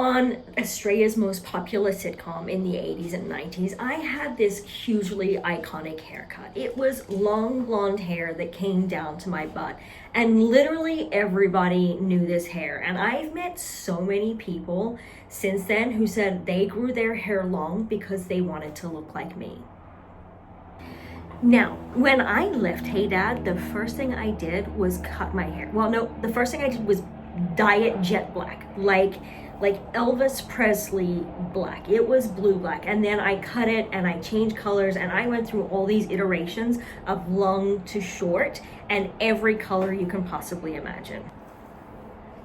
on Australia's most popular sitcom in the 80s and 90s, I had this hugely iconic haircut. It was long blonde hair that came down to my butt, and literally everybody knew this hair. And I've met so many people since then who said they grew their hair long because they wanted to look like me. Now, when I left Hey Dad, the first thing I did was cut my hair. Well, no, the first thing I did was dye it jet black, like Elvis Presley black. It was blue black, and then I cut it and I changed colors, and I went through all these iterations of long to short and every color you can possibly imagine.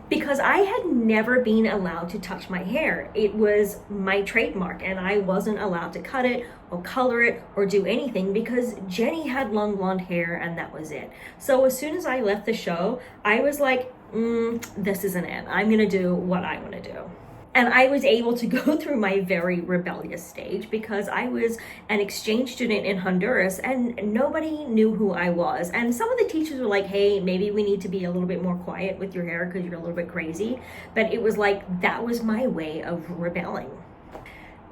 Because I had never been allowed to touch my hair. It was my trademark, and I wasn't allowed to cut it or color it or do anything because Jenny had long blonde hair and that was it. So as soon as I left the show, I was like, this isn't it. I'm gonna do what I wanna do. And I was able to go through my very rebellious stage because I was an exchange student in Honduras and nobody knew who I was. And some of the teachers were like, hey, maybe we need to be a little bit more quiet with your hair because you're a little bit crazy. But it was like, that was my way of rebelling.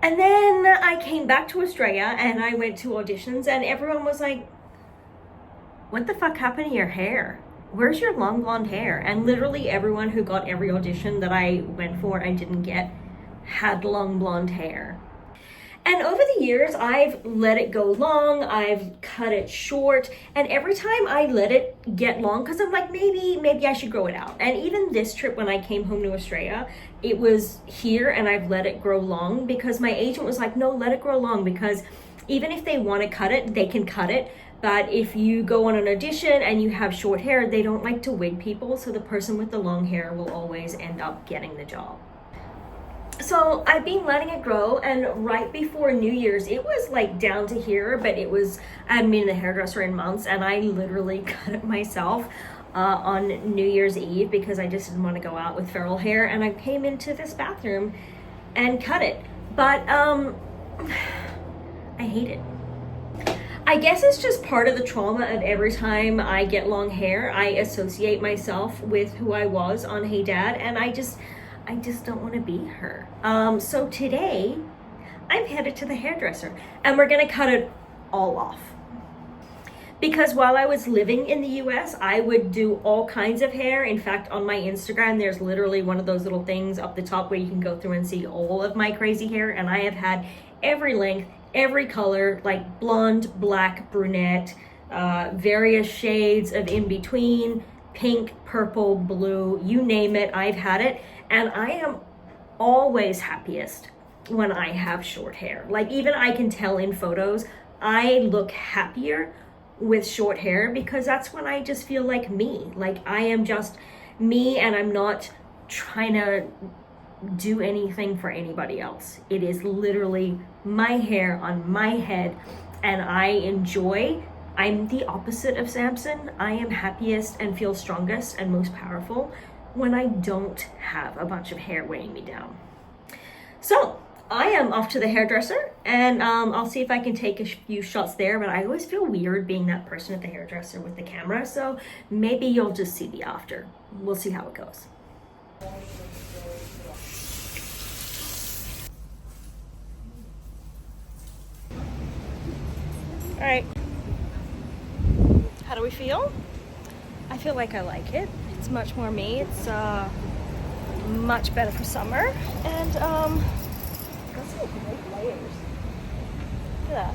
And then I came back to Australia and I went to auditions and everyone was like, what the fuck happened to your hair? Where's your long blonde hair? And literally everyone who got every audition that I went for and didn't get had long blonde hair. And over the years, I've let it go long, I've cut it short, and every time I let it get long, because I'm like, maybe I should grow it out. And even this trip when I came home to Australia, it was here and I've let it grow long because my agent was like, no, let it grow long, because even if they want to cut it, they can cut it. But if you go on an audition and you have short hair, they don't like to wig people, so the person with the long hair will always end up getting the job. So I've been letting it grow, and right before New Year's, it was like down to here, but I hadn't been in the hairdresser in months, and I literally cut it myself on New Year's Eve because I just didn't want to go out with feral hair, and I came into this bathroom and cut it. But I hate it. I guess it's just part of the trauma of every time I get long hair, I associate myself with who I was on Hey Dad, and I just don't want to be her. So today, I'm headed to the hairdresser, and we're gonna cut it all off. Because while I was living in the US, I would do all kinds of hair. In fact, on my Instagram, there's literally one of those little things up the top where you can go through and see all of my crazy hair, and I have had every length, every color, like blonde, black, brunette, various shades of in between, pink, purple, blue, you name it, I've had it. And I am always happiest when I have short hair. Like, even I can tell in photos, I look happier with short hair because that's when I just feel like me. Like, I am just me and I'm not trying to do anything for anybody else. It is literally my hair on my head, and I'm the opposite of Samson. I am happiest and feel strongest and most powerful when I don't have a bunch of hair weighing me down. So I am off to the hairdresser, and I'll see if I can take a few shots there, but I always feel weird being that person at the hairdresser with the camera, so maybe you'll just see the after. We'll see how it goes. All right, how do we feel? I feel like I like it. It's much more me. It's much better for summer, and got some great layers. Look at that.